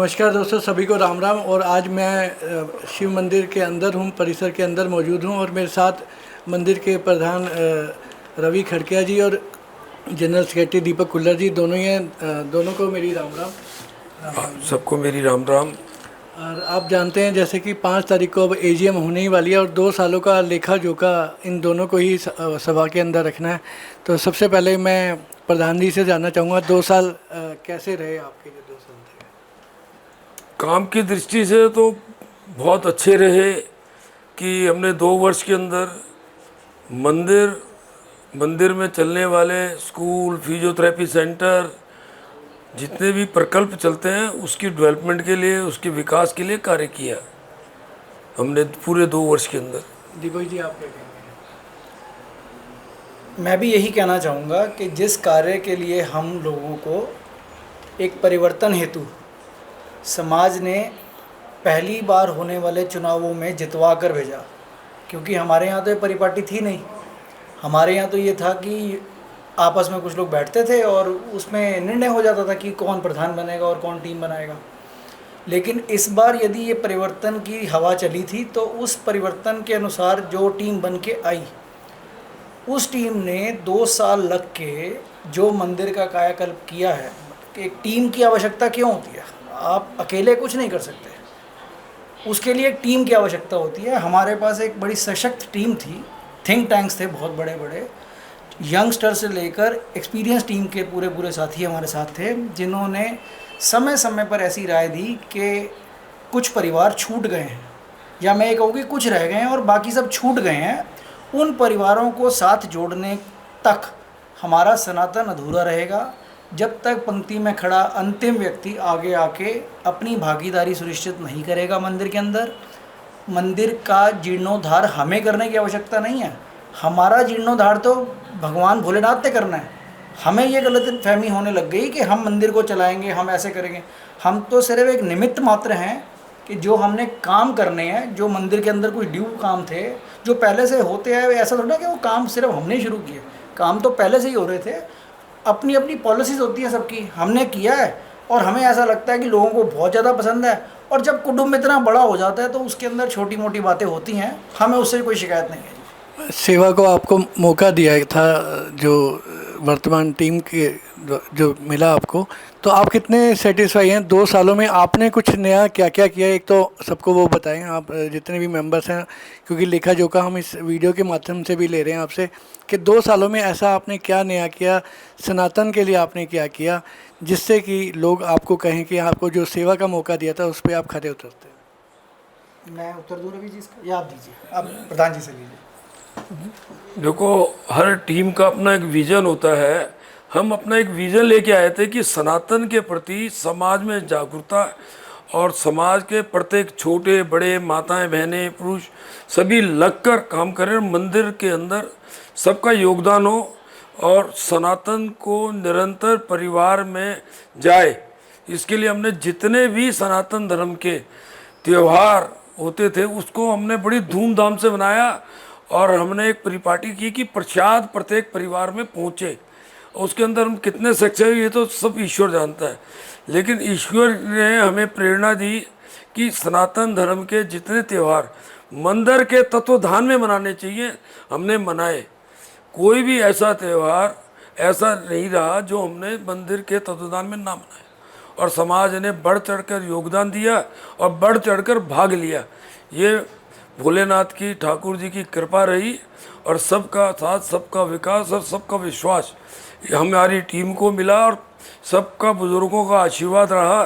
नमस्कार दोस्तों, सभी को राम राम। और आज मैं शिव मंदिर के अंदर हूँ, परिसर के अंदर मौजूद हूँ और मेरे साथ मंदिर के प्रधान रवि खड़किया जी और जनरल सेक्रेटरी दीपक कुल्लर जी दोनों ही हैं। दोनों को मेरी राम राम। सबको मेरी राम राम। और आप जानते हैं जैसे कि 5 तारीख को अब एजीएम होने ही वाली है और 2 सालों का लेखा जोखा इन दोनों को ही सभा के अंदर रखना है। तो सबसे पहले मैं प्रधान जी से जानना चाहूँगा, 2 साल कैसे रहे आपके? जो 2 साल थे काम की दृष्टि से तो बहुत अच्छे रहे कि हमने 2 वर्ष के अंदर मंदिर में चलने वाले स्कूल, फिजियोथेरेपी सेंटर, जितने भी प्रकल्प चलते हैं उसकी डेवलपमेंट के लिए, उसके विकास के लिए कार्य किया हमने पूरे 2 वर्ष के अंदर। दीपक जी, आप क्या कहेंगे? मैं भी यही कहना चाहूँगा कि जिस कार्य के लिए हम लोगों को एक परिवर्तन हेतु समाज ने पहली बार होने वाले चुनावों में जितवा कर भेजा, क्योंकि हमारे यहाँ तो ये परिपाटी थी नहीं। हमारे यहाँ तो ये था कि आपस में कुछ लोग बैठते थे और उसमें निर्णय हो जाता था कि कौन प्रधान बनेगा और कौन टीम बनाएगा। लेकिन इस बार यदि ये परिवर्तन की हवा चली थी तो उस परिवर्तन के अनुसार जो टीम बन के आई, उस टीम ने 2 साल लग के जो मंदिर का कायाकल्प किया है। एक टीम की आवश्यकता क्यों होती है? आप अकेले कुछ नहीं कर सकते, उसके लिए एक टीम की आवश्यकता होती है। हमारे पास एक बड़ी सशक्त टीम थी, थिंक टैंक्स थे बहुत बड़े बड़े, यंगस्टर से लेकर एक्सपीरियंस टीम के पूरे साथी हमारे साथ थे, जिन्होंने समय समय पर ऐसी राय दी कि कुछ परिवार छूट गए हैं, या मैं ये कहूँ कि कुछ रह गए हैं और बाकी सब छूट गए हैं। उन परिवारों को साथ जोड़ने तक हमारा सनातन अधूरा रहेगा, जब तक पंक्ति में खड़ा अंतिम व्यक्ति आगे आके अपनी भागीदारी सुनिश्चित नहीं करेगा मंदिर के अंदर। मंदिर का जीर्णोद्धार हमें करने की आवश्यकता नहीं है, हमारा जीर्णोद्धार तो भगवान भोलेनाथ ने करना है। हमें ये गलत फहमी होने लग गई कि हम मंदिर को चलाएंगे, हम ऐसे करेंगे। हम तो सिर्फ एक निमित्त मात्र हैं कि जो हमने काम करने हैं, जो मंदिर के अंदर कोई ड्यू काम थे जो पहले से होते हैं, ऐसा थोड़ा कि वो काम सिर्फ हमने शुरू किए, काम तो पहले से ही हो रहे थे। अपनी अपनी पॉलिसीज़ होती है सबकी, हमने किया है और हमें ऐसा लगता है कि लोगों को बहुत ज़्यादा पसंद है। और जब कुटुंब इतना बड़ा हो जाता है तो उसके अंदर छोटी मोटी बातें होती हैं, हमें उससे कोई शिकायत नहीं है। सेवा को आपको मौका दिया था जो वर्तमान टीम के जो मिला आपको, तो आप कितने सेटिस्फाई हैं? 2 सालों में आपने कुछ नया क्या क्या किया? एक तो सबको वो बताएं, आप जितने भी मेंबर्स हैं, क्योंकि लेखा जोखा हम इस वीडियो के माध्यम से भी ले रहे हैं आपसे कि 2 सालों में ऐसा आपने क्या नया किया, सनातन के लिए आपने क्या किया, जिससे कि लोग आपको कहें कि आपको जो सेवा का मौका दिया था उस पर आप खरे उतरते हैं। मैं उत्तर दूँ रवि जी इसका, या आप दीजिए, आप प्रधान जी से लीजिए। देखो, हर टीम का अपना एक विज़न होता है। हम अपना एक विज़न लेके आए थे कि सनातन के प्रति समाज में जागरूकता और समाज के प्रत्येक छोटे बड़े, माताएं बहनें पुरुष सभी लगकर काम करें, मंदिर के अंदर सबका योगदान हो और सनातन को निरंतर परिवार में जाए। इसके लिए हमने जितने भी सनातन धर्म के त्यौहार होते थे उसको हमने बड़ी धूमधाम से मनाया और हमने एक परिपाटी की कि प्रसाद प्रत्येक परिवार में पहुँचे। उसके अंदर हम कितने सक्सेस हुए ये तो सब ईश्वर जानता है, लेकिन ईश्वर ने हमें प्रेरणा दी कि सनातन धर्म के जितने त्यौहार मंदिर के तत्वधान में मनाने चाहिए, हमने मनाए। कोई भी ऐसा त्यौहार ऐसा नहीं रहा जो हमने मंदिर के तत्वधान में ना मनाए, और समाज ने बढ़ चढ़कर योगदान दिया और बढ़ चढ़कर भाग लिया। ये भोलेनाथ की, ठाकुर जी की कृपा रही और सबका साथ, सबका विकास और सबका विश्वास हमारी टीम को मिला और सबका बुजुर्गों का आशीर्वाद रहा,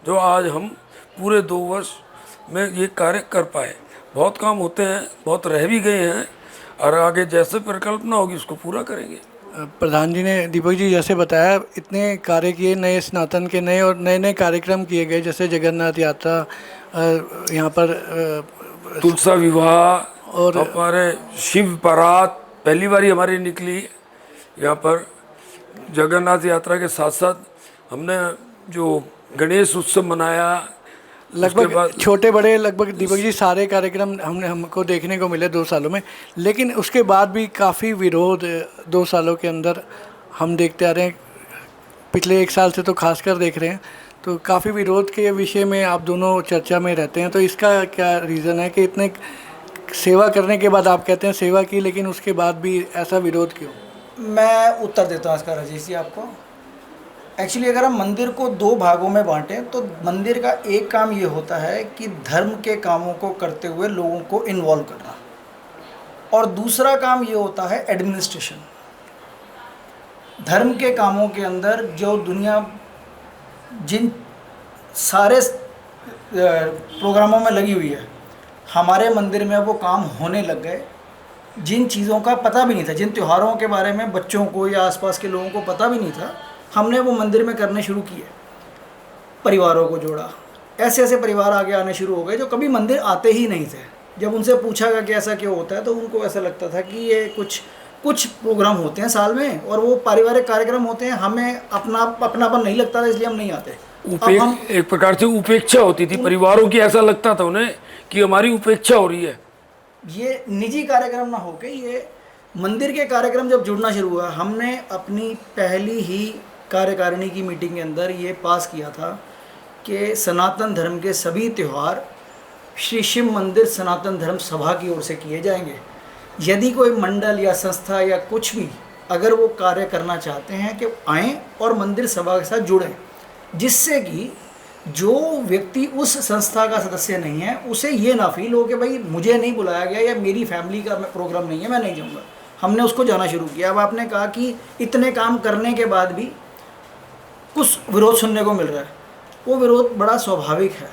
जो आज हम पूरे 2 वर्ष में ये कार्य कर पाए। बहुत काम होते हैं, बहुत रह भी गए हैं और आगे जैसे परिकल्पना होगी उसको पूरा करेंगे। प्रधान जी ने, दीपक जी जैसे बताया, इतने कार्य किए नए सनातन के, नए और नए नए कार्यक्रम किए गए, जैसे जगन्नाथ यात्रा, यहाँ पर तुलसा विवाह और हमारे शिव बारात पहली बार हमारी निकली यहाँ पर। जगन्नाथ यात्रा के साथ साथ हमने जो गणेश उत्सव मनाया, लगभग छोटे बड़े लगभग दीपक जी सारे कार्यक्रम हमको देखने को मिले 2 सालों में। लेकिन उसके बाद भी काफ़ी विरोध 2 सालों के अंदर हम देखते आ रहे हैं, पिछले 1 साल से तो खासकर देख रहे हैं। तो काफ़ी विरोध के विषय में आप दोनों चर्चा में रहते हैं, तो इसका क्या रीज़न है कि इतने सेवा करने के बाद आप कहते हैं सेवा की, लेकिन उसके बाद भी ऐसा विरोध क्यों? मैं उत्तर देता हूँ इसका राजेश जी आपको। एक्चुअली अगर हम मंदिर को दो भागों में बांटें तो मंदिर का एक काम ये होता है कि धर्म के कामों को करते हुए लोगों को इन्वॉल्व करना, और दूसरा काम ये होता है एडमिनिस्ट्रेशन। धर्म के कामों के अंदर जो दुनिया जिन सारे प्रोग्रामों में लगी हुई है, हमारे मंदिर में वो काम होने लग गए। जिन चीज़ों का पता भी नहीं था, जिन त्योहारों के बारे में बच्चों को या आसपास के लोगों को पता भी नहीं था, हमने वो मंदिर में करने शुरू किए। परिवारों को जोड़ा, ऐसे ऐसे परिवार आगे आने शुरू हो गए जो कभी मंदिर आते ही नहीं थे। जब उनसे पूछा गया कि ऐसा क्यों होता है तो उनको ऐसा लगता था कि ये कुछ प्रोग्राम होते हैं साल में और वो पारिवारिक कार्यक्रम होते हैं, हमें अपनापन नहीं लगता था, इसलिए हम नहीं आते। एक प्रकार से उपेक्षा होती थी परिवारों की, ऐसा लगता था उन्हें कि हमारी उपेक्षा हो रही है। ये निजी कार्यक्रम ना होके ये मंदिर के कार्यक्रम जब जुड़ना शुरू हुआ, हमने अपनी पहली ही कार्यकारिणी की मीटिंग के अंदर ये पास किया था कि सनातन धर्म के सभी त्यौहार श्री शिव मंदिर सनातन धर्म सभा की ओर से किए जाएंगे। यदि कोई मंडल या संस्था या कुछ भी अगर वो कार्य करना चाहते हैं कि आएँ और मंदिर सभा के साथ जुड़ें, जिससे कि जो व्यक्ति उस संस्था का सदस्य नहीं है उसे ये ना फील हो कि भाई मुझे नहीं बुलाया गया या मेरी फैमिली का प्रोग्राम नहीं है, मैं नहीं जाऊँगा। हमने उसको जाना शुरू किया। अब आपने कहा कि इतने काम करने के बाद भी कुछ विरोध सुनने को मिल रहा है, वो विरोध बड़ा स्वाभाविक है।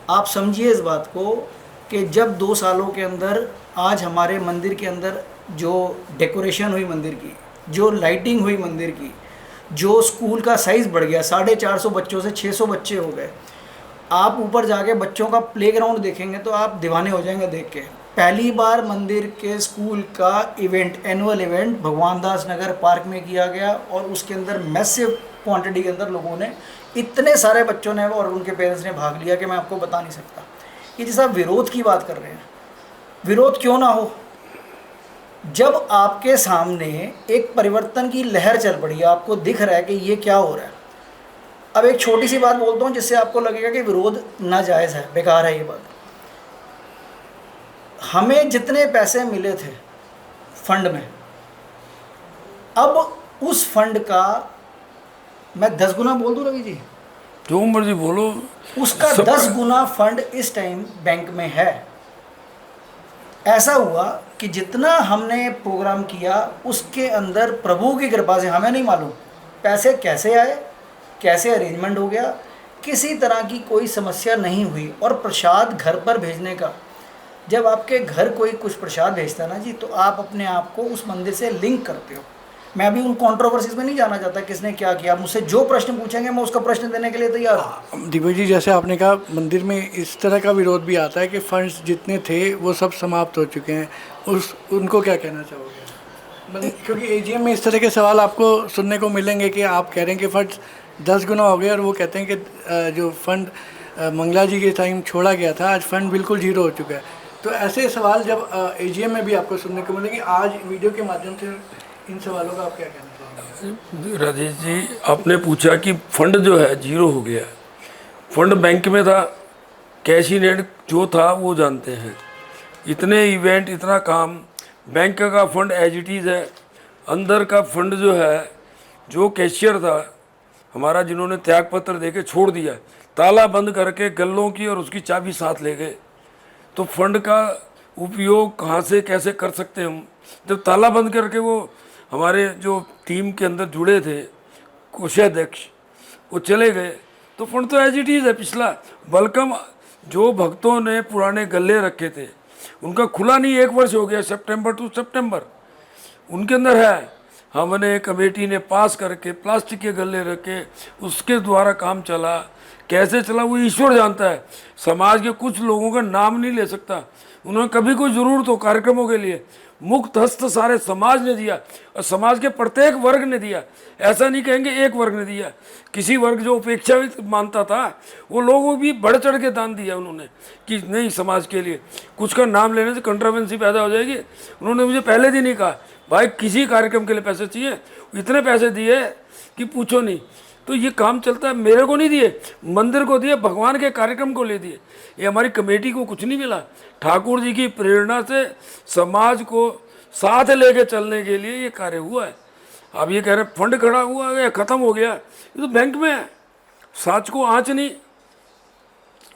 आप समझिए इस बात को कि जब 2 सालों के अंदर आज हमारे मंदिर के अंदर जो डेकोरेशन हुई मंदिर की, जो लाइटिंग हुई मंदिर की, जो स्कूल का साइज़ बढ़ गया, 450 बच्चों से 600 बच्चे हो गए। आप ऊपर जाके बच्चों का प्लेग्राउंड देखेंगे तो आप दीवाने हो जाएंगे देख के। पहली बार मंदिर के स्कूल का इवेंट, एनुअल इवेंट भगवान दास नगर पार्क में किया गया और उसके अंदर मैसिव क्वांटिटी के अंदर लोगों ने, इतने सारे बच्चों ने और उनके पेरेंट्स ने भाग लिया कि मैं आपको बता नहीं सकता। कि जैसा विरोध की बात कर रहे हैं, विरोध क्यों ना हो जब आपके सामने एक परिवर्तन की लहर चल पड़ी है, आपको दिख रहा है कि ये क्या हो रहा है। अब एक छोटी सी बात बोलता हूँ जिससे आपको लगेगा कि विरोध नाजायज़ है, बेकार है ये बात। हमें जितने पैसे मिले थे फंड में, अब उस फंड का मैं 10 गुना बोल दूँ रवि जी, जो मर्जी बोलो, उसका 10 गुना फंड इस टाइम बैंक में है। ऐसा हुआ कि जितना हमने प्रोग्राम किया उसके अंदर प्रभु की कृपा से, हमें नहीं मालूम पैसे कैसे आए, कैसे अरेंजमेंट हो गया, किसी तरह की कोई समस्या नहीं हुई। और प्रसाद घर पर भेजने का, जब आपके घर कोई कुछ प्रसाद भेजता है ना जी, तो आप अपने आप को उस मंदिर से लिंक करते हो। मैं अभी उन कंट्रोवर्सीज में नहीं जाना चाहता किसने क्या किया। मुझसे जो प्रश्न पूछेंगे मैं उसका प्रश्न देने के लिए तैयार हूँ। दीपक जी, जैसे आपने कहा मंदिर में इस तरह का विरोध भी आता है कि फंड्स जितने थे वो सब समाप्त हो चुके हैं, उनको क्या कहना चाहोगे? क्योंकि एजीएम में इस तरह के सवाल आपको सुनने को मिलेंगे कि आप कह रहे हैं कि फंड्स 10 गुना हो गए और वो कहते हैं कि जो फंड मंगला जी के टाइम छोड़ा गया था आज फंड बिल्कुल जीरो हो चुका है। तो ऐसे सवाल जब एजीएम में भी आपको सुनने को मिलेंगे, आज वीडियो के माध्यम से इन सवालों का आप क्या कहना चाहेंगे? राजेश जी, आपने पूछा कि फंड जो है जीरो हो गया। फंड बैंक में था, कैश इन हैंड जो था वो जानते हैं। इतने इवेंट, इतना काम, बैंक का फंड एज इट इज़ है। अंदर का फंड जो है, जो कैशियर था हमारा, जिन्होंने त्याग पत्र देके छोड़ दिया, ताला बंद करके गल्लों की और उसकी चाबी साथ ले गए। तो फंड का उपयोग कहाँ से कैसे कर सकते हैं हम, जब ताला बंद करके वो हमारे जो टीम के अंदर जुड़े थे कोषाध्यक्ष वो चले गए, तो फंड तो एज इट इज़ है पिछला। वेलकम जो भक्तों ने पुराने गल्ले रखे थे उनका खुला नहीं, 1 वर्ष हो गया, सितंबर टू सितंबर उनके अंदर है। हमने कमेटी ने पास करके प्लास्टिक के गल्ले रखे, उसके द्वारा काम चला। कैसे चला वो ईश्वर जानता है। समाज के कुछ लोगों का नाम नहीं ले सकता, उन्होंने कभी कोई ज़रूरत हो कार्यक्रमों के लिए मुक्त हस्त सारे समाज ने दिया और समाज के प्रत्येक वर्ग ने दिया। ऐसा नहीं कहेंगे एक वर्ग ने दिया, किसी वर्ग जो उपेक्षावित मानता था वो लोगों भी बढ़ चढ़ के दान दिया उन्होंने कि नहीं समाज के लिए। कुछ का नाम लेने से कंट्रोवर्सी पैदा हो जाएगी। उन्होंने मुझे पहले दिन ही कहा भाई किसी कार्यक्रम के लिए पैसे चाहिए, इतने पैसे दिए कि पूछो नहीं। तो ये काम चलता है। मेरे को नहीं दिए, मंदिर को दिए, भगवान के कार्यक्रम को ले दिए। ये हमारी कमेटी को कुछ नहीं मिला। ठाकुर जी की प्रेरणा से समाज को साथ लेके चलने के लिए ये कार्य हुआ है। अब ये कह रहे फंड खड़ा हुआ है, खत्म हो गया, ये तो बैंक में है। सांच को आँच नहीं,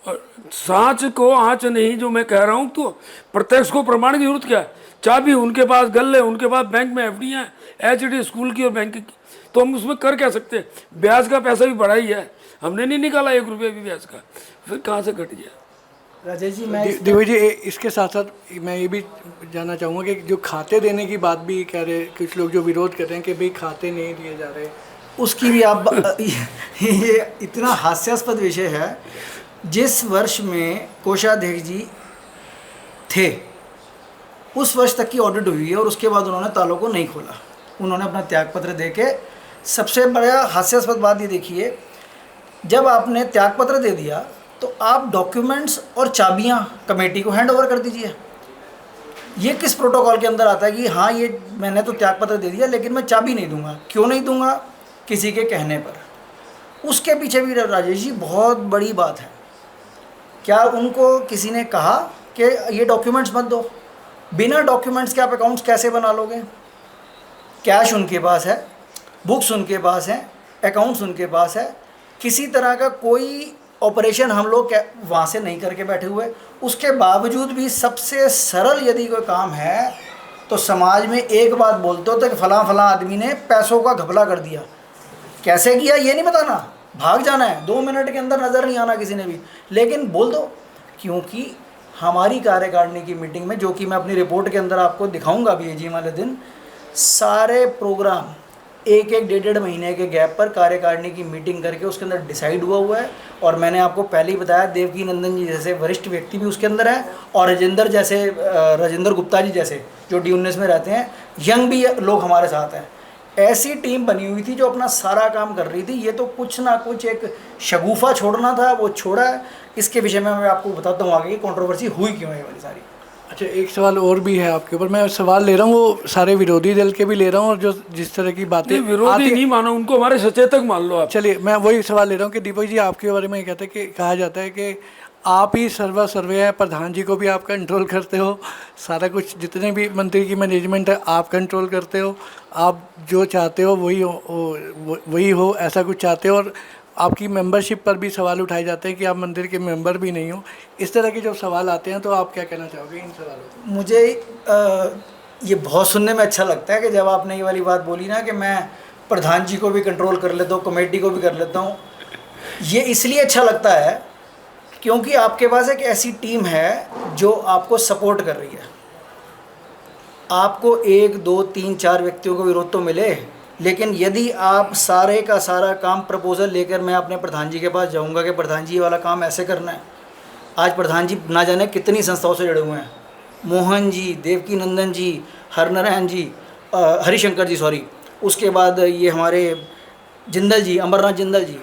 और सांच को आँच नहीं जो मैं कह रहा हूँ, तो प्रत्यक्ष को प्रमाण की जरूरत क्या है? चाबी उनके पास, गल्ले उनके पास, बैंक में एफडी है, एचडी स्कूल की और बैंक की, तो हम उसमें कर क्या सकते हैं? ब्याज का पैसा भी बढ़ा ही है, हमने नहीं निकाला 1 रुपये भी ब्याज का, फिर कहाँ से घट गया? राजेश जी, मैं दिव्य जी, इसके साथ साथ मैं ये भी जानना चाहूँगा कि जो खाते देने की बात भी कह रहे, कुछ लोग जो विरोध कर रहे हैं कि भाई खाते नहीं दिए जा रहे, उसकी भी आप ये इतना हास्यास्पद विषय है। जिस वर्ष में कोषाध्यक्ष जी थे उस वर्ष तक की ऑडिट हुई है और उसके बाद उन्होंने तालों को नहीं खोला, उन्होंने अपना त्यागपत्र देके। सबसे बड़ा हास्यास्पद बात ये देखिए, जब आपने त्यागपत्र दे दिया तो आप डॉक्यूमेंट्स और चाबियां कमेटी को हैंड ओवर कर दीजिए। ये किस प्रोटोकॉल के अंदर आता है कि हाँ ये मैंने तो त्यागपत्र दे दिया लेकिन मैं चाबी नहीं दूंगा? क्यों नहीं दूंगा? किसी के कहने पर। उसके पीछे भी राजेश जी बहुत बड़ी बात है। क्या उनको किसी ने कहा कि ये डॉक्यूमेंट्स मत दो? बिना डॉक्यूमेंट्स के आप अकाउंट्स कैसे बना लोगे? कैश उनके पास है, बुक्स उनके पास हैं, अकाउंट्स उनके पास है, किसी तरह का कोई ऑपरेशन हम लोग वहाँ से नहीं करके बैठे हुए। उसके बावजूद भी सबसे सरल यदि कोई काम है तो समाज में एक बात बोलते हो तो कि फलां फलां आदमी ने पैसों का घपला कर दिया। कैसे किया ये नहीं बताना, भाग जाना है, 2 मिनट के अंदर नज़र नहीं आना किसी ने भी, लेकिन बोल दो। क्योंकि हमारी कार्यकारिणी की मीटिंग में, जो कि मैं अपनी रिपोर्ट के अंदर आपको दिखाऊंगा अभी एजीएम वाले दिन, सारे प्रोग्राम 1-1 महीने के गैप पर कार्यकारिणी की मीटिंग करके उसके अंदर डिसाइड हुआ है। और मैंने आपको पहले ही बताया, देवकी नंदन जी जैसे वरिष्ठ व्यक्ति भी उसके अंदर हैं और राजेंद्र गुप्ता जी जैसे जो D19 में रहते हैं, यंग भी लोग हमारे साथ हैं। ऐसी टीम बनी हुई थी जो अपना सारा काम कर रही थी। ये तो कुछ ना कुछ एक शगुफा छोड़ना था, वो छोड़ा है। इसके विषय में मैं आपको बताता हूँ आगे की कंट्रोवर्सी हुई क्यों है ये वाली सारी। अच्छा, एक सवाल और भी है आपके ऊपर। मैं सवाल ले रहा हूँ वो सारे विरोधी दल के भी ले रहा हूँ, और जो जिस तरह की बातें विरोधी नहीं मानो, उनको हमारे सचेतक मान लो आप। चलिए, मैं वही सवाल ले रहा हूँ कि दीपक जी आपके बारे में कहते हैं कि कहा जाता है कि आप ही सर्वे है, प्रधान जी को भी आप कंट्रोल करते हो, सारा कुछ जितने भी मंत्री की मैनेजमेंट है आप कंट्रोल करते हो, आप जो चाहते हो वही हो, ऐसा कुछ चाहते हो। और आपकी मेंबरशिप पर भी सवाल उठाए जाते हैं कि आप मंदिर के मेंबर भी नहीं हो। इस तरह के जो सवाल आते हैं तो आप क्या कहना चाहोगे इन सवालों पर? मुझे ये बहुत सुनने में अच्छा लगता है कि जब आपने ये वाली बात बोली ना कि मैं प्रधान जी को भी कंट्रोल कर लेता हूँ, कमेटी को भी कर लेता हूँ। ये इसलिए अच्छा लगता है क्योंकि आपके पास एक ऐसी टीम है जो आपको सपोर्ट कर रही है। आपको 1, 2, 3, 4 व्यक्तियों को विरोध तो मिले, लेकिन यदि आप सारे का सारा काम प्रपोजल लेकर मैं अपने प्रधान जी के पास जाऊंगा कि प्रधान जी ये वाला काम ऐसे करना है। आज प्रधान जी ना जाने कितनी संस्थाओं से जुड़े हुए हैं, मोहन जी, देवकी नंदन जी, हरनारायण जी, हरिशंकर जी, सॉरी, उसके बाद ये हमारे जिंदल जी, अमरनाथ जिंदल जी,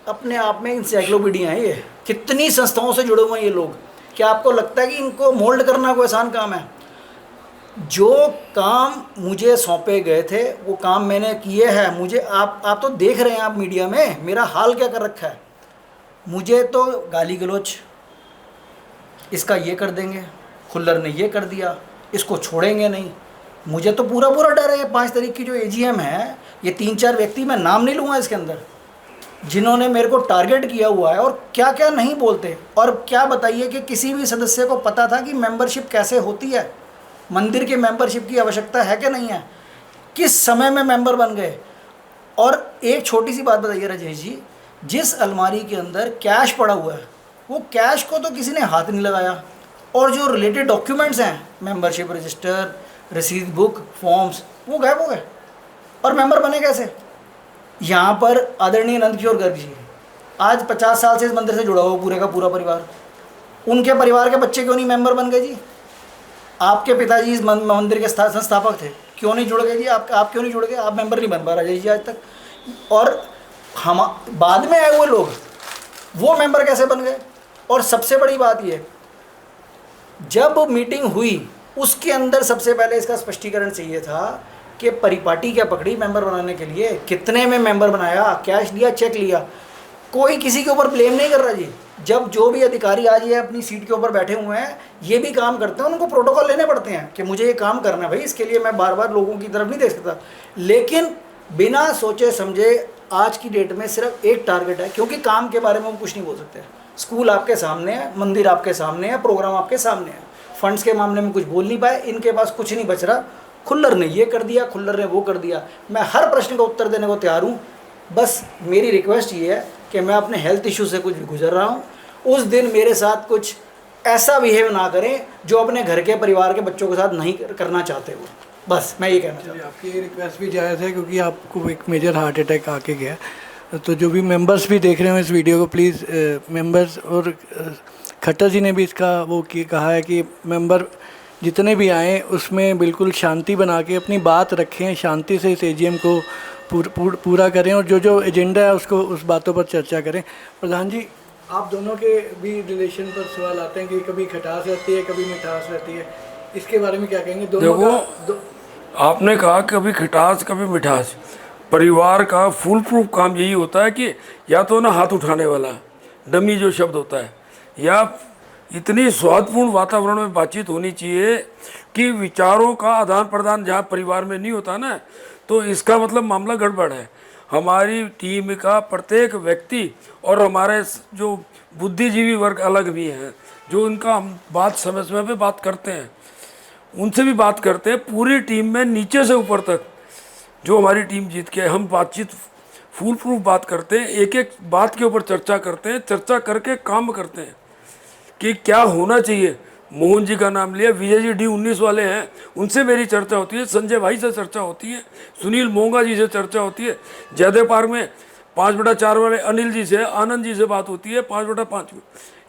अपने आप में इंसाइक्लोपीडिया हैं। ये कितनी संस्थाओं से जुड़े हुए हैं ये लोग। क्या आपको लगता है कि इनको मोल्ड करना कोई आसान काम है? जो काम मुझे सौंपे गए थे वो काम मैंने किए हैं। मुझे आप तो देख रहे हैं, आप मीडिया में मेरा हाल क्या कर रखा है। मुझे तो गाली गलौच, इसका ये कर देंगे, खुल्लर ने ये कर दिया, इसको छोड़ेंगे नहीं। मुझे तो पूरा डर है। 5 तारीख की जो एजीएम है, ये 3-4 व्यक्ति, मैं नाम नहीं लूँगा इसके अंदर, जिन्होंने मेरे को टारगेट किया हुआ है और क्या क्या नहीं बोलते। और क्या बताइए कि किसी भी सदस्य को पता था कि मेंबरशिप कैसे होती है, मंदिर के मेंबरशिप की आवश्यकता है कि नहीं है, किस समय में मेंबर बन गए। और एक छोटी सी बात बताइए राजेश जी, जिस अलमारी के अंदर कैश पड़ा हुआ है वो कैश को तो किसी ने हाथ नहीं लगाया, और जो रिलेटेड डॉक्यूमेंट्स हैं, मेंबरशिप रजिस्टर, रसीद बुक, फॉर्म्स, वो गायब हो गए। और मेंबर बने कैसे? यहाँ पर आदरणीय नंदकिशोर गर्ग जी आज 50 साल से इस मंदिर से जुड़ा हुआ पूरे का पूरा परिवार, उनके परिवार के बच्चे क्यों नहीं मेंबर बन गए जी? आपके पिताजी इस मंदिर के संस्थापक थे, क्यों नहीं जुड़ गए जी? आप क्यों नहीं जुड़ गए? आप मेंबर नहीं बन पा रहे जी आज तक। और हम बाद में आए हुए लोग वो मेंबर कैसे बन गए? और सबसे बड़ी बात ये, जब मीटिंग हुई उसके अंदर सबसे पहले इसका स्पष्टीकरण चाहिए था कि परिपाटी क्या पकड़ी मेंबर बनाने के लिए, कितने में मेंबर बनाया, कैश दिया, चेक लिया, कोई किसी के ऊपर ब्लेम नहीं कर रहा जी। जब जो भी अधिकारी आज ये अपनी सीट के ऊपर बैठे हुए हैं, ये भी काम करते हैं, उनको प्रोटोकॉल लेने पड़ते हैं कि मुझे ये काम करना है भाई, इसके लिए मैं बार बार लोगों की तरफ नहीं देख सकता। लेकिन बिना सोचे समझे आज की डेट में सिर्फ एक टारगेट है, क्योंकि काम के बारे में हम कुछ नहीं बोल सकते। स्कूल आपके सामने है, मंदिर आपके सामने है, प्रोग्राम आपके सामने है, फंड्स के मामले में कुछ बोल नहीं पाए, इनके पास कुछ नहीं बच रहा। खुल्लर ने ये कर दिया, खुल्लर ने वो कर दिया। मैं हर प्रश्न का उत्तर देने को तैयार हूँ, बस मेरी रिक्वेस्ट ये है कि मैं अपने हेल्थ इशू से कुछ गुजर रहा हूँ, उस दिन मेरे साथ कुछ ऐसा बिहेव ना करें जो अपने घर के परिवार के बच्चों के साथ नहीं करना चाहते वो। बस मैं ये कहना चाहता हूँ। आपकी ये रिक्वेस्ट भी जायज़ है, क्योंकि आपको एक मेजर हार्ट अटैक आके गया। तो जो भी मेंबर्स भी देख रहे हो इस वीडियो को, प्लीज़ मेंबर्स, और खट्टर जी ने भी इसका कहा है कि मेंबर जितने भी आएँ उसमें बिल्कुल शांति बना के अपनी बात रखें, शांति से इस एजीएम को पूरा करें, और जो एजेंडा है उसको उस बातों पर चर्चा करें। प्रधान जी, आप दोनों के भी रिलेशन पर सवाल आते हैं कि कभी खटास रहती है, कभी मिठास रहती है, इसके बारे में क्या कहेंगे? दोनों देखो, आपने कहा कभी खटास कभी मिठास। परिवार का फुल प्रूफ काम यही होता है कि या तो ना हाथ उठाने वाला डमी जो शब्द होता है, या इतनी स्वादपूर्ण वातावरण में बातचीत होनी चाहिए कि विचारों का आदान प्रदान जहाँ परिवार में नहीं होता ना, तो इसका मतलब मामला गड़बड़ है। हमारी टीम का प्रत्येक व्यक्ति और हमारे जो बुद्धिजीवी वर्ग अलग भी हैं, जो उनका हम बात समय समय पे बात करते हैं, उनसे भी बात करते हैं। पूरी टीम में नीचे से ऊपर तक जो हमारी टीम जीत के हम बातचीत फुल प्रूफ बात करते हैं, एक एक बात के ऊपर चर्चा करते हैं, चर्चा करके काम करते हैं कि क्या होना चाहिए। मोहन जी का नाम लिया, विजय जी D19 वाले हैं, उनसे मेरी चर्चा होती है, संजय भाई से चर्चा होती है, सुनील मोंगा जी से चर्चा होती है, जयदेव पार्क में 5/4 वाले अनिल जी से, आनंद जी से बात होती है, 5/5 में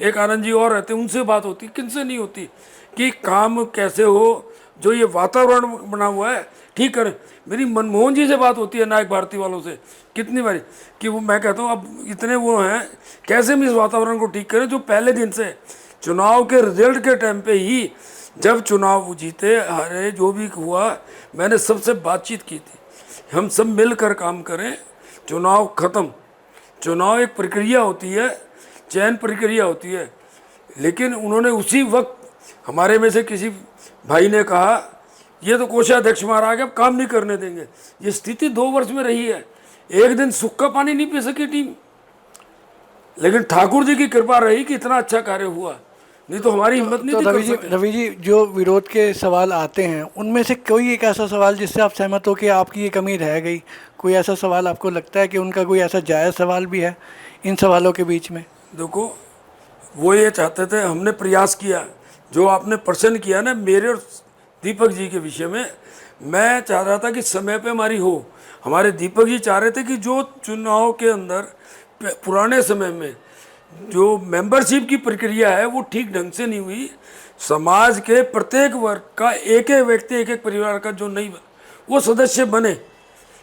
एक आनंद जी और रहते हैं, उनसे बात होती है। किनसे नहीं होती कि काम कैसे हो, जो ये वातावरण बना हुआ है ठीक करें। मेरी मनमोहन जी से बात होती है, नायक भारती वालों से कितनी बारी, कि वो मैं कहता हूँ अब इतने वो हैं, कैसे हम इस वातावरण को ठीक करें। जो पहले दिन से चुनाव के रिजल्ट के टाइम पे ही, जब चुनाव जीते हारे जो भी हुआ, मैंने सबसे बातचीत की थी, हम सब मिलकर काम करें, चुनाव ख़त्म। चुनाव एक प्रक्रिया होती है, चयन प्रक्रिया होती है, लेकिन उन्होंने उसी वक्त हमारे में से किसी भाई ने कहा ये तो कोषाध्यक्ष मारा गया, अब काम नहीं करने देंगे। ये स्थिति 2 वर्ष में रही है। एक दिन सूख का पानी नहीं पी सकी टीम, लेकिन ठाकुर जी की कृपा रही कि इतना अच्छा कार्य हुआ, नहीं तो हमारी हिम्मत नहीं थी। रवि जी, जो विरोध के सवाल आते हैं उनमें से कोई एक ऐसा सवाल जिससे आप सहमत हो कि आपकी ये कमी रह गई, कोई ऐसा सवाल आपको लगता है कि उनका कोई ऐसा जायज़ सवाल भी है इन सवालों के बीच में? देखो, वो ये चाहते थे, हमने प्रयास किया, जो आपने प्रश्न किया ना मेरे और दीपक जी के विषय में, मैं चाह रहा था कि समय पे हमारी हो। हमारे दीपक जी चाह रहे थे कि जो चुनाव के अंदर पुराने समय में जो मेंबरशिप की प्रक्रिया है वो ठीक ढंग से नहीं हुई, समाज के प्रत्येक वर्ग का एक एक व्यक्ति, एक एक परिवार का जो नहीं वो सदस्य बने,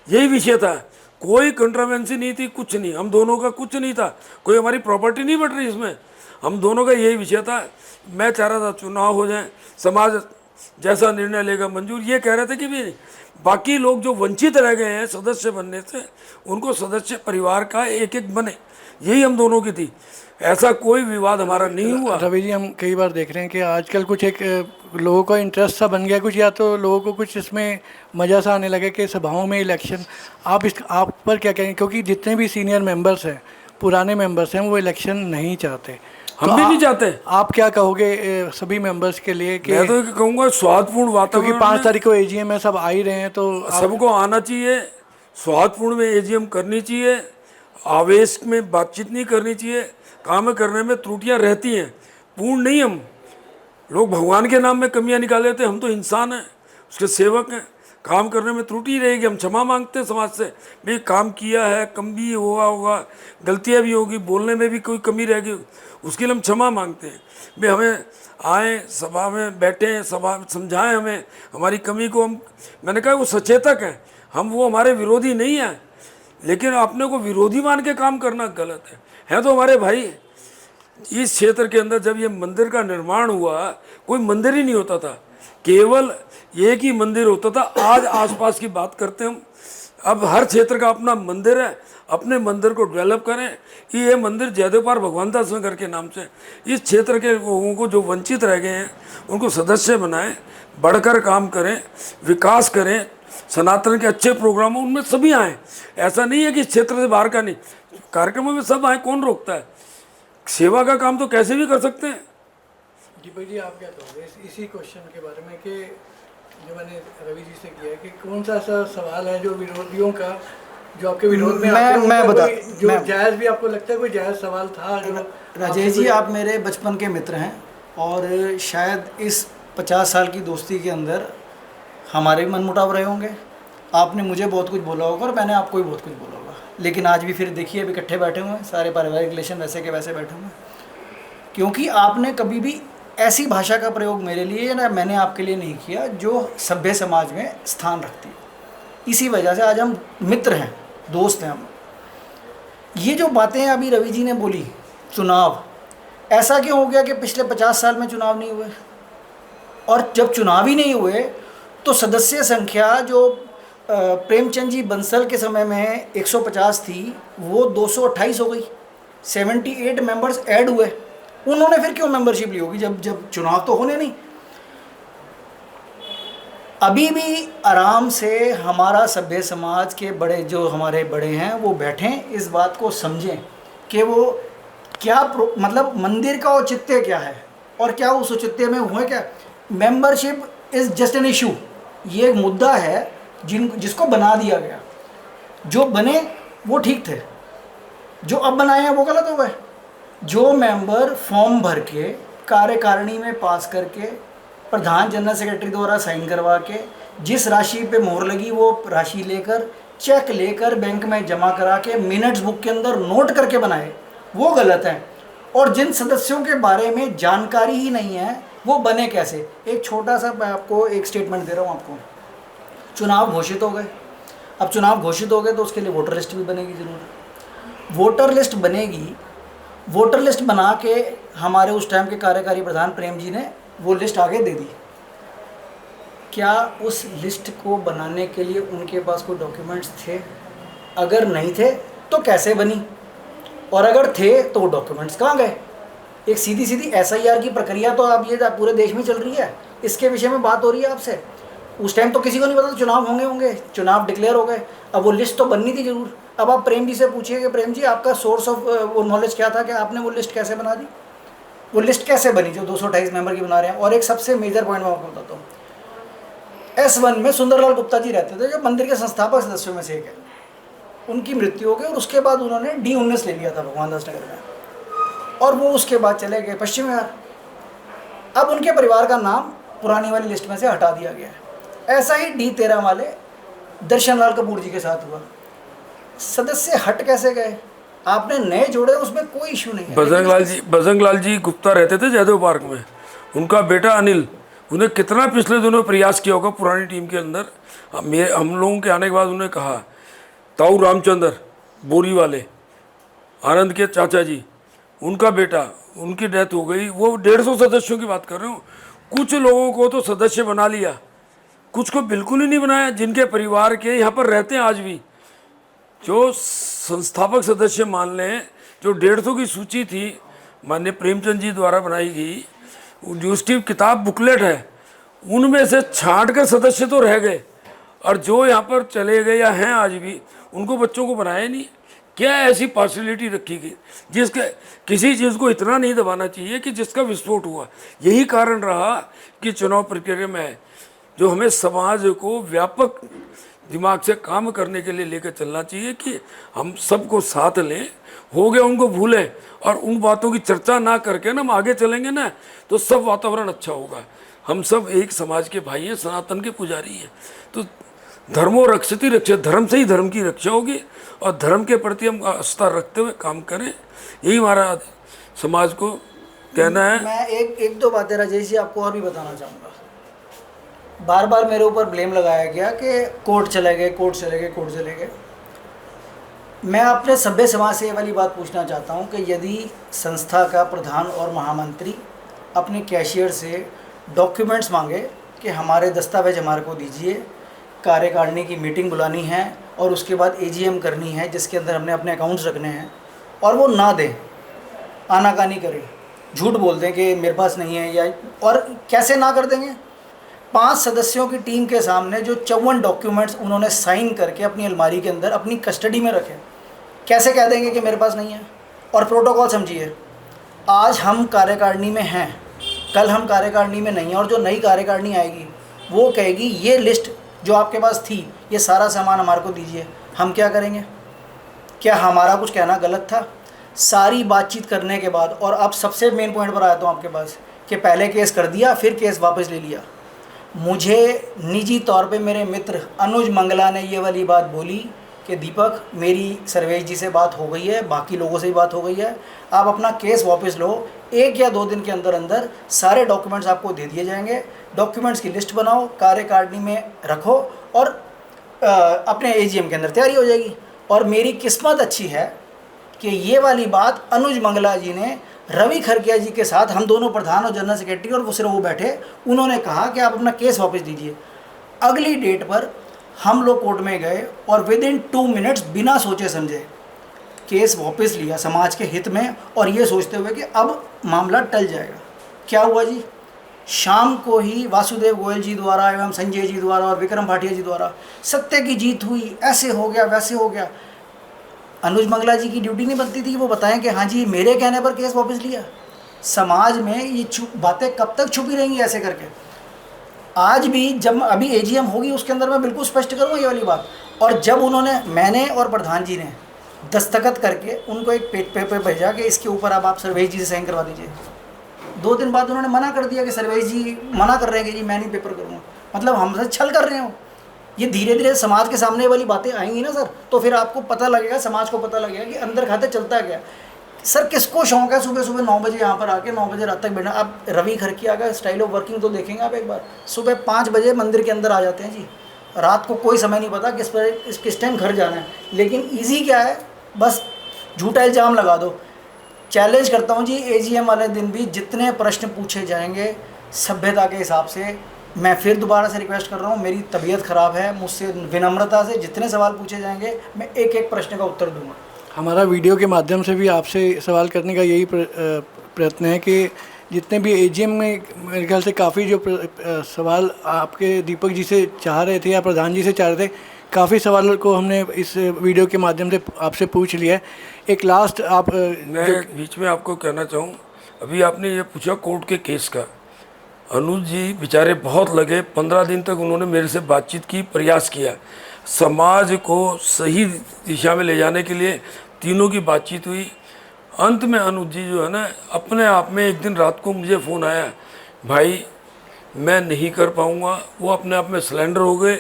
यही विषय था। कोई कंट्रोवर्सी नहीं थी, कुछ नहीं, हम दोनों का कुछ नहीं था, कोई हमारी प्रॉपर्टी नहीं बढ़ रही इसमें, हम दोनों का यही विषय था। मैं चाह रहा था चुनाव हो जाए, समाज जैसा निर्णय लेगा मंजूर। ये कह रहे थे कि भी बाकी लोग जो वंचित रह गए हैं सदस्य बनने से, उनको सदस्य परिवार का एक एक बने, यही हम दोनों की थी। ऐसा कोई विवाद हमारा नहीं हुआ। रवि जी, हम कई बार देख रहे हैं कि आजकल कुछ एक लोगों का इंटरेस्ट सा बन गया कुछ, या तो लोगों को कुछ इसमें मज़ा सा आने लगे कि सभाओं में इलेक्शन। आप पर क्या कहेंगे? क्योंकि जितने भी सीनियर मेंबर्स हैं, पुराने मेंबर्स हैं, वो इलेक्शन नहीं चाहते। हम भी नहीं चाहते। आप क्या कहोगे सभी मेंबर्स के लिए? कि मैं तो कहूँगा स्वादपूर्ण वातावरण, क्योंकि 5 तारीख को एजीएम है, सब आ ही रहे हैं, तो सबको आना चाहिए, स्वादपूर्ण में एजीएम करनी चाहिए, आवेश में बातचीत नहीं करनी चाहिए। काम करने में त्रुटियां रहती हैं, पूर्ण नहीं। हम लोग भगवान के नाम में कमियां निकाल लेते हैं, हम तो इंसान हैं, उसके सेवक हैं। काम करने में त्रुटि रहेगी, हम क्षमा मांगते हैं समाज से, भाई काम किया है, कम भी हुआ होगा, गलतियां भी होगी, बोलने में भी कोई कमी रहेगी, उसके लिए हम क्षमा मांगते हैं। भाई हमें आए, सभा में बैठे, सभा समझाएं हमें हमारी कमी को। हम, मैंने कहा वो सचेतक हैं, हम वो हमारे विरोधी नहीं हैं, लेकिन अपने को विरोधी मान के काम करना गलत है तो हमारे भाई। इस क्षेत्र के अंदर जब ये मंदिर का निर्माण हुआ, कोई मंदिर ही नहीं होता था, केवल एक ही मंदिर होता था, आज आसपास की बात करते हैं हम। अब हर क्षेत्र का अपना मंदिर है, अपने मंदिर को डेवलप करें। ये मंदिर जयदेवपार भगवान दास नगर के नाम से इस क्षेत्र के लोगों को जो वंचित रह गए हैं उनको सदस्य बनाएं, बढ़कर काम करें, विकास करें, सनातन के अच्छे प्रोग्राम हो उनमें सभी आएँ। ऐसा नहीं है कि इस क्षेत्र से बाहर का नहीं, कार्यक्रमों में सब आए, कौन रोकता है। सेवा का काम तो कैसे भी कर सकते हैं। दीपक जी, आप क्या कहोगे इसी क्वेश्चन के बारे में कि जो मैंने रवि जी से किया है कि कौन सा ऐसा सवाल है जो विरोधियों का, जो आपके विरोध में आते हैं, मैं उनका बता कोई जो जायज़ भी आपको लगता है, कोई जायज़ सवाल था जो राजेश जी, आप मेरे बचपन के मित्र हैं और शायद इस 50 साल की दोस्ती के अंदर हमारे भी मनमुटाव रहे होंगे। आपने मुझे बहुत कुछ बोला होगा और मैंने आपको भी बहुत कुछ बोला होगा, लेकिन आज भी फिर देखिए अभी इकट्ठे बैठे हुए हैं, सारे पारिवारिक रिलेशन वैसे के वैसे बैठे हुए हैं, क्योंकि आपने कभी भी ऐसी भाषा का प्रयोग मेरे लिए या मैंने आपके लिए नहीं किया जो सभ्य समाज में स्थान रखती है। इसी वजह से आज हम मित्र हैं, दोस्त हैं हम। ये जो बातें अभी रवि जी ने बोली, चुनाव ऐसा क्यों हो गया कि पिछले 50 साल में चुनाव नहीं हुए, और जब चुनाव ही नहीं हुए तो सदस्य संख्या जो प्रेमचंद जी बंसल के समय में 150 थी वो 228 हो गई, 78 मेंबर्स ऐड हुए। उन्होंने फिर क्यों मेंबरशिप ली होगी जब चुनाव तो होने नहीं। अभी भी आराम से हमारा सभ्य समाज के बड़े जो हमारे बड़े हैं वो बैठें, इस बात को समझें कि वो क्या मतलब मंदिर का औचित्य क्या है और क्या उस औचित्य में हुए क्या। Membership is just an issue, ये एक मुद्दा है जिसको बना दिया गया। जो बने वो ठीक थे, जो अब बनाए हैं वो गलत हो गए। जो मेंबर फॉर्म भर के कार्यकारिणी में पास करके प्रधान जनरल सेक्रेटरी द्वारा साइन करवा के जिस राशि पे मोहर लगी वो राशि लेकर चेक लेकर बैंक में जमा करा के मिनट्स बुक के अंदर नोट करके बनाए, वो गलत है। और जिन सदस्यों के बारे में जानकारी ही नहीं है वो बने कैसे। एक छोटा सा मैं आपको एक स्टेटमेंट दे रहा हूँ आपको। चुनाव घोषित हो गए, अब चुनाव घोषित हो गए तो उसके लिए वोटर लिस्ट भी बनेगी ज़रूर। वोटर लिस्ट बनेगी, वोटर लिस्ट बना के हमारे उस टाइम के कार्यकारी प्रधान प्रेम जी ने वो लिस्ट आगे दे दी। क्या उस लिस्ट को बनाने के लिए उनके पास कोई डॉक्यूमेंट्स थे? अगर नहीं थे तो कैसे बनी, और अगर थे तो वो डॉक्यूमेंट्स कहाँ गए? एक सीधी सीधी SIR की प्रक्रिया तो आप ये पूरे देश में चल रही है, इसके विषय में बात हो रही है आपसे। उस टाइम तो किसी को नहीं पता था चुनाव होंगे, चुनाव डिक्लेयर हो गए, अब वो लिस्ट तो बननी थी ज़रूर। अब आप प्रेम जी से पूछिए कि प्रेम जी आपका सोर्स ऑफ वो नॉलेज क्या था कि आपने वो लिस्ट कैसे बना दी, वो लिस्ट कैसे बनी जो 228 मेंबर की बना रहे हैं। और एक सबसे मेजर पॉइंट मैं आपको बताता हूँ, S1 में सुंदरलाल गुप्ता जी रहते थे जो मंदिर के संस्थापक सदस्यों में से एक है। उनकी मृत्यु हो गई और उसके बाद उन्होंने D19 ले लिया था भगवान दास नगर में, और वो उसके बाद चले गए पश्चिम विहार। अब उनके परिवार का नाम पुरानी वाली लिस्ट में से हटा दिया गया है। ऐसा ही D13 वाले दर्शन लाल कपूर जी के साथ हुआ। सदस्य हट कैसे गए? आपने नए जोड़े, उसमें कोई इशू नहीं है। बजरंग लाल जी गुप्ता रहते थे जयदेव पार्क में, उनका बेटा अनिल, उन्हें कितना पिछले दिनों प्रयास किया होगा पुरानी टीम के अंदर। हम लोगों के आने के बाद उन्होंने कहा, ताऊ रामचंद्र बोरी वाले आनंद के चाचा जी, उनका बेटा, उनकी डेथ हो गई। वो 150 सदस्यों की बात कर रहे हूँ। कुछ लोगों को तो सदस्य बना लिया, कुछ को बिल्कुल ही नहीं बनाया, जिनके परिवार के यहाँ पर रहते हैं आज भी। जो संस्थापक सदस्य मान लें, जो 150 की सूची थी माननीय प्रेमचंद जी द्वारा बनाई गई, जो उसकी किताब बुकलेट है, उनमें से छांट कर सदस्य तो रह गए, और जो यहाँ पर चले गए या हैं आज भी, उनको बच्चों को बनाया नहीं। क्या ऐसी पार्शलिटी रखी गई जिसके किसी चीज़ को इतना नहीं दबाना चाहिए कि जिसका विस्फोट हुआ। यही कारण रहा कि चुनाव प्रक्रिया में जो हमें समाज को व्यापक दिमाग से काम करने के लिए लेकर चलना चाहिए कि हम सबको साथ लें, हो गया उनको भूलें, और उन बातों की चर्चा ना करके ना हम आगे चलेंगे ना तो सब वातावरण अच्छा होगा। हम सब एक समाज के भाई हैं, सनातन के पुजारी हैं। तो धर्मो रक्षति रक्षा, धर्म से ही धर्म की रक्षा होगी, और धर्म के प्रति हम आस्था रखते हुए काम करें, यही हमारा समाज को कहना है। मैं एक दो बातें राजेश जी आपको और भी बताना चाहूँगा। बार बार मेरे ऊपर ब्लेम लगाया गया कि कोर्ट चले गए। मैं अपने सभ्य समाज से ये वाली बात पूछना चाहता हूँ कि यदि संस्था का प्रधान और महामंत्री अपने कैशियर से डॉक्यूमेंट्स मांगे कि हमारे दस्तावेज हमारे को दीजिए, कार्यकारिणी की मीटिंग बुलानी है और उसके बाद एजीएम करनी है जिसके अंदर हमने अपने अकाउंट्स रखने हैं, और वो ना दें, आनाकानी करें, झूठ बोल दें कि मेरे पास नहीं है या, और कैसे ना कर देंगे? 5 सदस्यों की टीम के सामने जो 54 डॉक्यूमेंट्स उन्होंने साइन करके अपनी अलमारी के अंदर अपनी कस्टडी में रखे, कैसे कह देंगे कि मेरे पास नहीं है? और प्रोटोकॉल समझिए, आज हम कार्यकारिणी में हैं, कल हम कार्यकारिणी में नहीं हैं, और जो नई कार्यकारिणी आएगी वो कहेगी ये लिस्ट जो आपके पास थी, ये सारा सामान हमारे को दीजिए। हम क्या करेंगे? क्या हमारा कुछ कहना गलत था? सारी बातचीत करने के बाद, और अब सबसे मेन पॉइंट पर आया तो आपके पास कि पहले केस कर दिया फिर केस वापस ले लिया। मुझे निजी तौर पे मेरे मित्र अनुज मंगला ने ये वाली बात बोली कि दीपक, मेरी सर्वेश जी से बात हो गई है, बाकी लोगों से भी बात हो गई है, आप अपना केस वापस लो, 1 या 2 दिन के अंदर अंदर सारे डॉक्यूमेंट्स आपको दे दिए जाएंगे, डॉक्यूमेंट्स की लिस्ट बनाओ, कार्यकारिणी में रखो और अपने एजीएम के अंदर तैयारी हो जाएगी। और मेरी किस्मत अच्छी है कि ये वाली बात अनुज मंगला जी ने रवि खरकिया जी के साथ, हम दोनों प्रधान और जनरल सेक्रेटरी और वो सिर्फ वो बैठे, उन्होंने कहा कि आप अपना केस वापस दीजिए। अगली डेट पर हम लोग कोर्ट में गए और विदिन 2 मिनट्स बिना सोचे समझे केस वापस लिया समाज के हित में, और ये सोचते हुए कि अब मामला टल जाएगा। क्या हुआ जी? शाम को ही वासुदेव गोयल जी द्वारा एवं संजय जी द्वारा और विक्रम भाटिया जी द्वारा सत्य की जीत हुई, ऐसे हो गया वैसे हो गया। अनुज मंगला जी की ड्यूटी नहीं बनती थी कि वो बताएं कि हाँ जी मेरे कहने पर केस वापस लिया? समाज में ये बातें कब तक छुपी रहेंगी ऐसे करके? आज भी जब अभी एजीएम होगी उसके अंदर मैं बिल्कुल स्पष्ट करूँगा ये वाली बात। और जब मैंने और प्रधान जी ने दस्तखत करके उनको एक पेपर भेजा कि इसके ऊपर अब आप सर्वेश जी से साइन करवा दीजिए, 2 दिन बाद उन्होंने मना कर दिया कि सर्वेश जी मना कर रहे हैं कि जी मैं नहीं पेपर करूँगा। मतलब हमसे छल कर रहे हो। ये धीरे धीरे समाज के सामने वाली बातें आएंगी ना सर, तो फिर आपको पता लगेगा, समाज को पता लगेगा कि अंदर खाते चलता क्या। सर किसको शौक है सुबह सुबह 9 बजे यहाँ पर आके 9 बजे रात तक बैठना? आप रवि खरकिया का स्टाइल ऑफ वर्किंग तो देखेंगे आप एक बार। सुबह 5 बजे मंदिर के अंदर आ जाते हैं जी, रात को कोई समय नहीं पता किस टाइम घर जाना है। लेकिन ईजी क्या है, बस झूठा इल्ज़ाम लगा दो। चैलेंज करता हूँ जी, एजीएम वाले दिन भी जितने प्रश्न पूछे जाएंगे सभ्यता के हिसाब से, मैं फिर दोबारा से रिक्वेस्ट कर रहा हूँ, मेरी तबीयत ख़राब है, मुझसे विनम्रता से जितने सवाल पूछे जाएंगे मैं एक एक प्रश्न का उत्तर दूंगा। हमारा वीडियो के माध्यम से भी आपसे सवाल करने का यही प्रयत्न है कि जितने भी एजीएम में मेरे ख्याल से काफ़ी जो सवाल आपके दीपक जी से चाह रहे थे या प्रधान जी से चाह रहे थे, काफ़ी सवालों को हमने इस वीडियो के माध्यम से आपसे पूछ लिया है। एक लास्ट आप मैं बीच में आपको कहना चाहूँ, अभी आपने ये पूछा कोर्ट के केस का, अनुज जी बेचारे बहुत लगे, 15 दिन तक उन्होंने मेरे से बातचीत की, प्रयास किया, समाज को सही दिशा में ले जाने के लिए तीनों की बातचीत हुई। अंत में अनुज जी जो है ना, अपने आप में एक दिन रात को मुझे फ़ोन आया, भाई मैं नहीं कर पाऊँगा। वो अपने आप में सिलेंडर हो गए।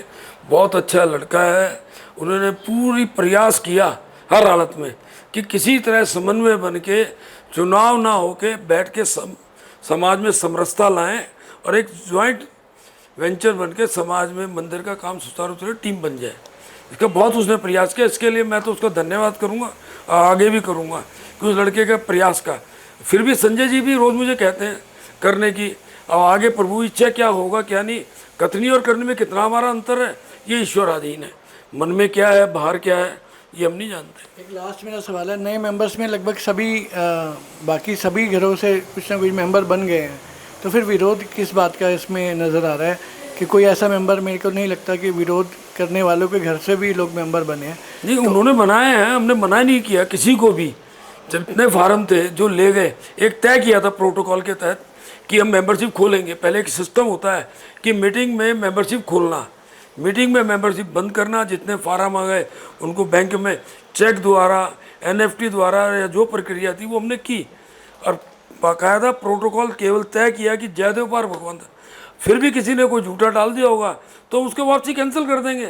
बहुत अच्छा लड़का है, उन्होंने पूरी प्रयास किया हर हालत में कि किसी तरह समन्वय बन के, चुनाव ना होके बैठ के समाज में समरसता लाएं और एक ज्वाइंट वेंचर बन के समाज में मंदिर का काम सुचारू रूप से टीम बन जाए। इसका बहुत उसने प्रयास किया। इसके लिए मैं तो उसका धन्यवाद करूँगा और आगे भी करूँगा कि उस लड़के का प्रयास का। फिर भी संजय जी भी रोज़ मुझे कहते हैं करने की, और आगे प्रभु इच्छा क्या होगा क्या नहीं, कथनी और करने में कितना हमारा अंतर है ये ईश्वराधीन है। मन में क्या है बाहर क्या है ये हम नहीं जानते। एक लास्ट मेरा सवाल है, नए मेंबर्स में लगभग सभी बाकी सभी घरों से कुछ ना कुछ मेंबर बन गए हैं, तो फिर विरोध किस बात का इसमें नज़र आ रहा है कि कोई ऐसा मेंबर, मेरे को नहीं लगता कि विरोध करने वालों के घर से भी लोग मेंबर बने हैं। नहीं, उन्होंने बनाए हैं, हमने मना नहीं किया किसी को भी। जितने फार्म थे जो ले गए, एक तय किया था प्रोटोकॉल के तहत कि हम मेंबरशिप खोलेंगे। पहले एक सिस्टम होता है कि मीटिंग में मेंबरशिप खोलना, मीटिंग में मेंबरशिप बंद करना, जितने फार्म आ गए उनको बैंक में चेक द्वारा, एनएफटी द्वारा या जो प्रक्रिया थी वो हमने की, और बाकायदा प्रोटोकॉल केवल तय किया कि जयदेव पार भगवंत। फिर भी किसी ने कोई झूठा डाल दिया होगा तो उसके वापसी कैंसिल कर देंगे।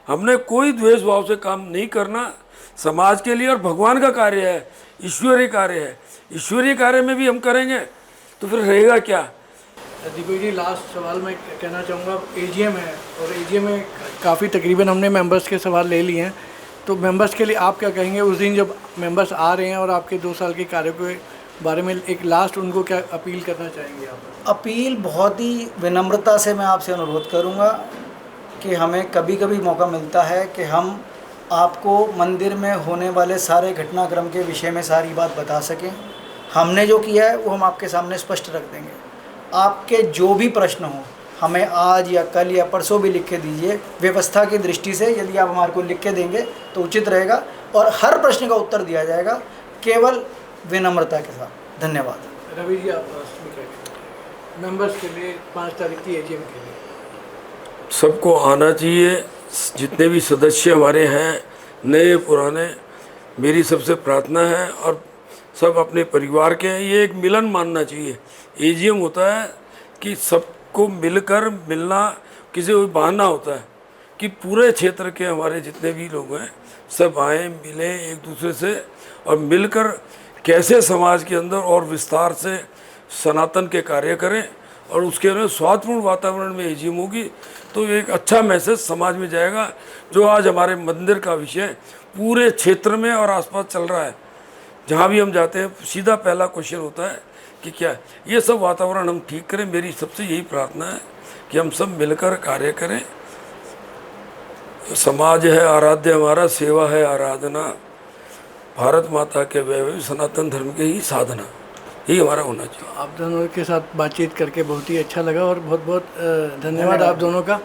हमने कोई द्वेष भाव से काम नहीं करना, समाज के लिए, और भगवान का कार्य है, ईश्वरीय कार्य है, ईश्वरीय कार्य में भी हम करेंगे तो फिर रहेगा क्या। दीपक जी, लास्ट सवाल मैं कहना चाहूँगा, एजीएम है और एजीएम में काफ़ी तकरीबन हमने मेंबर्स के सवाल ले लिए हैं, तो मेंबर्स के लिए आप क्या कहेंगे उस दिन जब मेंबर्स आ रहे हैं और आपके 2 साल के कार्य को बारे में एक लास्ट उनको क्या अपील करना चाहेंगे आप? अपील बहुत ही विनम्रता से मैं आपसे अनुरोध करूंगा कि हमें कभी कभी मौका मिलता है कि हम आपको मंदिर में होने वाले सारे घटनाक्रम के विषय में सारी बात बता सकें। हमने जो किया है वो हम आपके सामने स्पष्ट रख देंगे। आपके जो भी प्रश्न हों हमें आज या कल या परसों भी लिख के दीजिए। व्यवस्था की दृष्टि से यदि आप हमारे को लिख के देंगे तो उचित रहेगा और हर प्रश्न का उत्तर दिया जाएगा, केवल विनम्रता के साथ। धन्यवाद। रवि जी, आप लास्ट में क्या कहेंगे मेंबर्स के लिए 5 तारीख की एजीएम के लिए? सबको आना चाहिए, जितने भी सदस्य हमारे हैं नए पुराने, मेरी सबसे प्रार्थना है, और सब अपने परिवार के हैं। ये एक मिलन मानना चाहिए। एजीएम होता है कि सबको मिलकर मिलना, किसी को बहाना होता है कि पूरे क्षेत्र के हमारे जितने भी लोग हैं सब आए, मिलें एक दूसरे से और मिलकर कैसे समाज के अंदर और विस्तार से सनातन के कार्य करें, और उसके अंदर स्वास्थ्यपूर्ण वातावरण में एजीएम होगी तो एक अच्छा मैसेज समाज में जाएगा। जो आज हमारे मंदिर का विषय पूरे क्षेत्र में और आसपास चल रहा है, जहाँ भी हम जाते हैं सीधा पहला क्वेश्चन होता है कि क्या ये सब वातावरण हम ठीक करें। मेरी सबसे यही प्रार्थना है कि हम सब मिलकर कार्य करें। समाज है आराध्य हमारा, सेवा है आराधना, भारत माता के वैभव सनातन धर्म के ही साधना, यही हमारा होना चाहिए। आप दोनों के साथ बातचीत करके बहुत ही अच्छा लगा और बहुत बहुत धन्यवाद आप दोनों का।